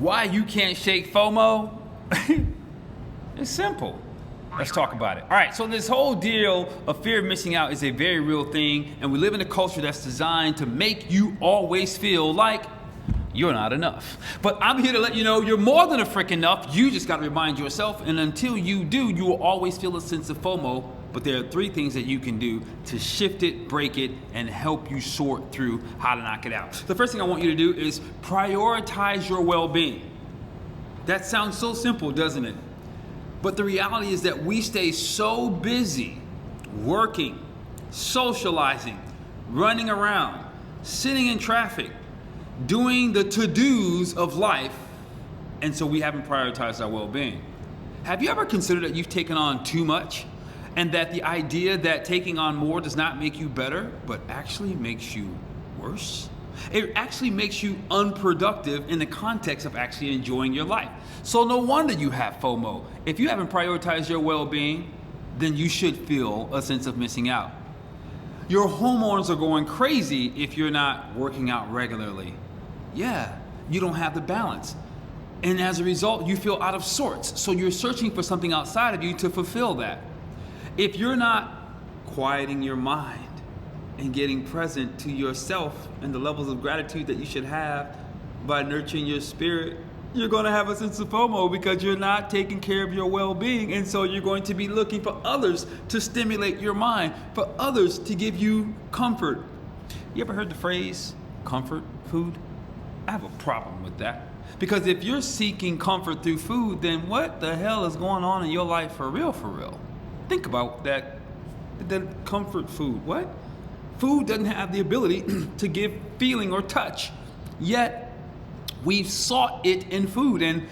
Why you can't shake FOMO? It's simple. Let's talk about it. All right, so this whole deal of fear of missing out is a very real thing, and we live in a culture that's designed to make you always feel like you're not enough. But I'm here to let you know you're more than a freaking enough. You just got to remind yourself, and until you do, you will always feel a sense of FOMO. But there are 3 things that you can do to shift it, break it, and help you sort through how to knock it out. The first thing I want you to do is prioritize your well-being. That sounds so simple, doesn't it? But the reality is that we stay so busy working, socializing, running around, sitting in traffic, doing the to-dos of life, and so we haven't prioritized our well-being. Have you ever considered that you've taken on too much, and that the idea that taking on more does not make you better, but actually makes you worse? It actually makes you unproductive in the context of actually enjoying your life. So no wonder you have FOMO. If you haven't prioritized your well-being, then you should feel a sense of missing out. Your hormones are going crazy if you're not working out regularly. Yeah, you don't have the balance. And as a result, you feel out of sorts. So you're searching for something outside of you to fulfill that. If you're not quieting your mind and getting present to yourself and the levels of gratitude that you should have by nurturing your spirit, you're going to have a sense of FOMO because you're not taking care of your well-being. And so you're going to be looking for others to stimulate your mind, for others to give you comfort. You ever heard the phrase comfort food? I have a problem with that. Because if you're seeking comfort through food, then what the hell is going on in your life for real, for real? Think about that comfort food. What? Food doesn't have the ability to give feeling or touch, yet we've sought it in food. And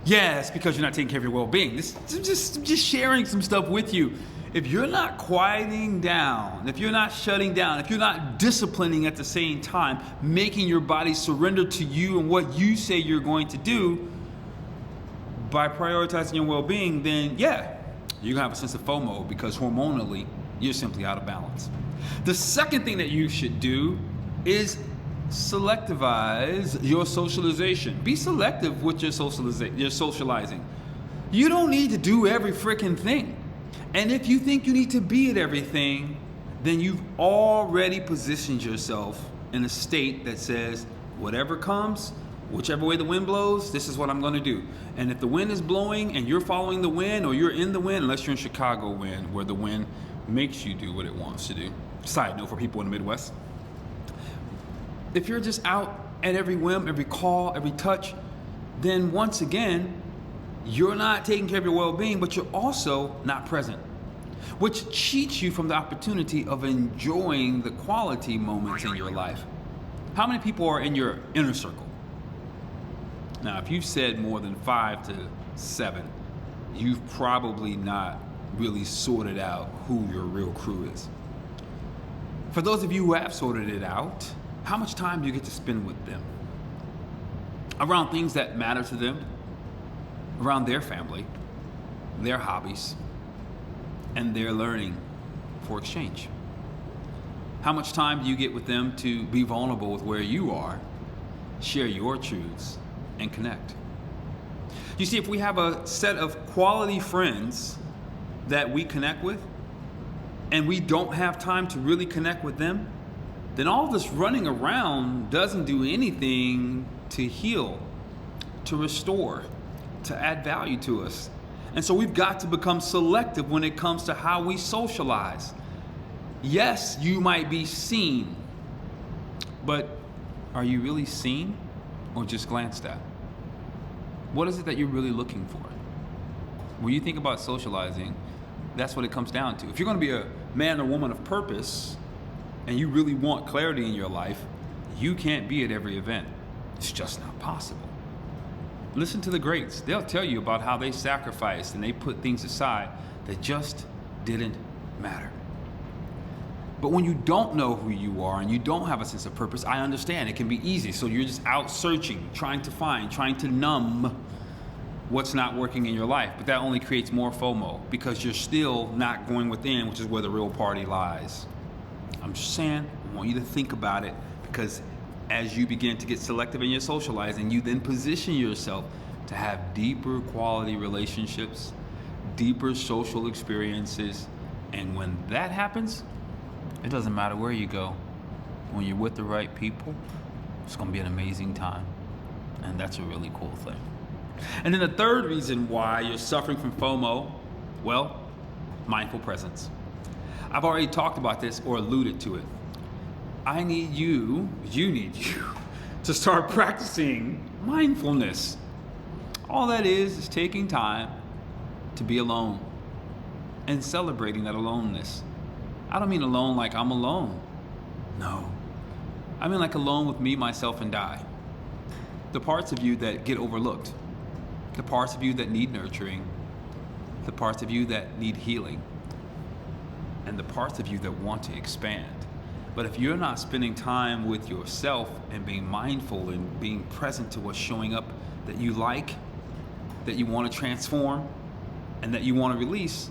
yeah, it's because you're not taking care of your well-being. Just sharing some stuff with you. If you're not quieting down, if you're not shutting down, if you're not disciplining at the same time, making your body surrender to you and what you say you're going to do by prioritizing your well-being, then yeah, you're gonna have a sense of FOMO because hormonally, you're simply out of balance. The second thing that you should do is selectivize your socialization. Be selective with your socializing. You don't need to do every freaking thing. And if you think you need to be at everything, then you've already positioned yourself in a state that says, whatever comes, whichever way the wind blows, this is what I'm going to do. And if the wind is blowing and you're following the wind, or you're in the wind, unless you're in Chicago wind, where the wind makes you do what it wants to do. Side note for people in the Midwest. If you're just out at every whim, every call, every touch, then once again, you're not taking care of your well-being, but you're also not present, which cheats you from the opportunity of enjoying the quality moments in your life. How many people are in your inner circle? Now, if you've said more than 5 to 7, you've probably not really sorted out who your real crew is. For those of you who have sorted it out, how much time do you get to spend with them? Around things that matter to them, around their family, their hobbies, and their learning for exchange. How much time do you get with them to be vulnerable with where you are, share your truths, and connect? You see, if we have a set of quality friends that we connect with, and we don't have time to really connect with them, then all this running around doesn't do anything to heal, to restore, to add value to us. And so we've got to become selective when it comes to how we socialize. Yes, you might be seen, but are you really seen or just glanced at? What is it that you're really looking for? When you think about socializing, that's what it comes down to. If you're going to be a man or woman of purpose and you really want clarity in your life, you can't be at every event. It's just not possible. Listen to the greats. They'll tell you about how they sacrificed and they put things aside that just didn't matter. But when you don't know who you are and you don't have a sense of purpose, I understand it can be easy. So you're just out searching, trying to find, trying to numb what's not working in your life. But that only creates more FOMO because you're still not going within, which is where the real party lies. I'm just saying, I want you to think about it because as you begin to get selective in your socializing, you then position yourself to have deeper quality relationships, deeper social experiences. And when that happens, it doesn't matter where you go. When you're with the right people, it's going to be an amazing time. And that's a really cool thing. And then the third reason why you're suffering from FOMO, well, mindful presence. I've already talked about this or alluded to it. You need you to start practicing mindfulness. All that is taking time to be alone and celebrating that aloneness. I don't mean alone like I'm alone. No. I mean like alone with me, myself, and I. The parts of you that get overlooked. The parts of you that need nurturing. The parts of you that need healing. And the parts of you that want to expand. But if you're not spending time with yourself and being mindful and being present to what's showing up that you like, that you want to transform, and that you want to release,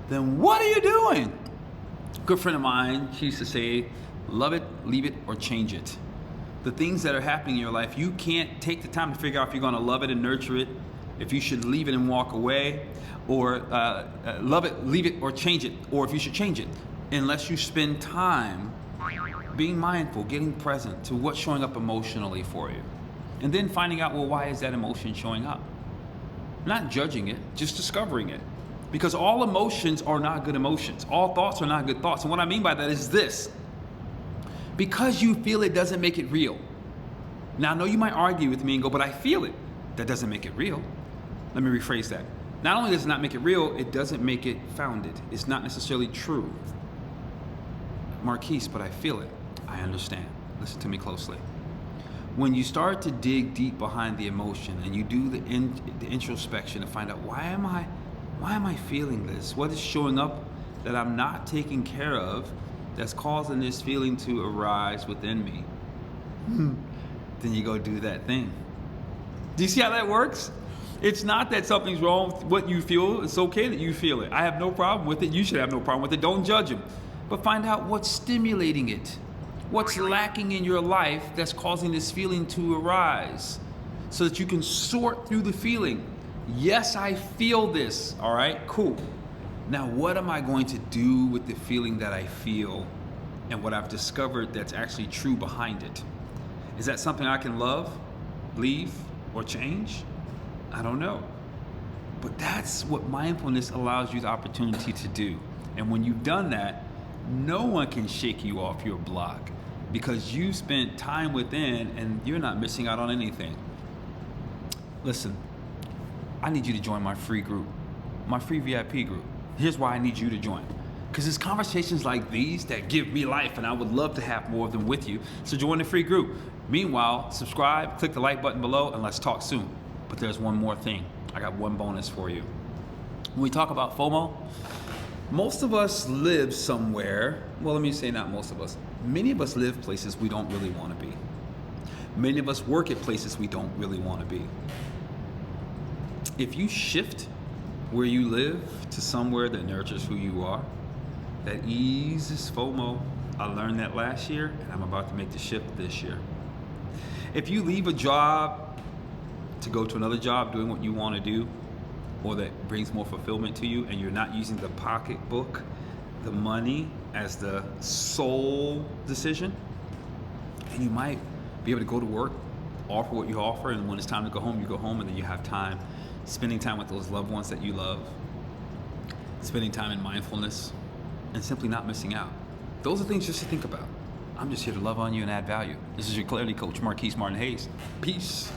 then what are you doing? A good friend of mine, she used to say, love it, leave it, or change it. The things that are happening in your life, you can't take the time to figure out if you're going to love it and nurture it, if you should leave it and walk away, or love it, leave it, or change it, or if you should change it, unless you spend time being mindful, getting present to what's showing up emotionally for you. And then finding out, well, why is that emotion showing up? Not judging it, just discovering it. Because all emotions are not good emotions. All thoughts are not good thoughts. And what I mean by that is this. Because you feel it doesn't make it real. Now, I know you might argue with me and go, but I feel it. That doesn't make it real. Let me rephrase that. Not only does it not make it real, it doesn't make it founded. It's not necessarily true. Marquise, but I feel it. I understand. Listen to me closely. When you start to dig deep behind the emotion and you do the introspection to find out why am I feeling this? What is showing up that I'm not taking care of that's causing this feeling to arise within me? Then you go do that thing. Do you see how that works? It's not that something's wrong with what you feel. It's okay that you feel it. I have no problem with it. You should have no problem with it. Don't judge them. But find out what's stimulating it. What's lacking in your life that's causing this feeling to arise so that you can sort through the feeling. Yes, I feel this. All right, cool. Now, what am I going to do with the feeling that I feel and what I've discovered that's actually true behind it? Is that something I can love, leave, or change? I don't know. But that's what mindfulness allows you the opportunity to do. And when you've done that, no one can shake you off your block because you spent time within and you're not missing out on anything. Listen, I need you to join my free group, my free VIP group. Here's why I need you to join. Because it's conversations like these that give me life, and I would love to have more of them with you. So join the free group. Meanwhile, subscribe, click the like button below, and let's talk soon. But there's one more thing. I got one bonus for you. When we talk about FOMO, most of us live somewhere. Well, let me say not most of us. Many of us live places we don't really want to be. Many of us work at places we don't really want to be. If you shift where you live to somewhere that nurtures who you are, that eases FOMO. I learned that last year, and I'm about to make the shift this year. If you leave a job to go to another job doing what you want to do, or that brings more fulfillment to you, and you're not using the pocketbook, the money, as the sole decision, and you might be able to go to work, offer what you offer, and when it's time to go home, you go home, and then you have time spending time with those loved ones that you love, spending time in mindfulness, and simply not missing out. Those are things just to think about. I'm just here to love on you and add value. This is your Clarity Coach, Marquise Martin Hayes. Peace.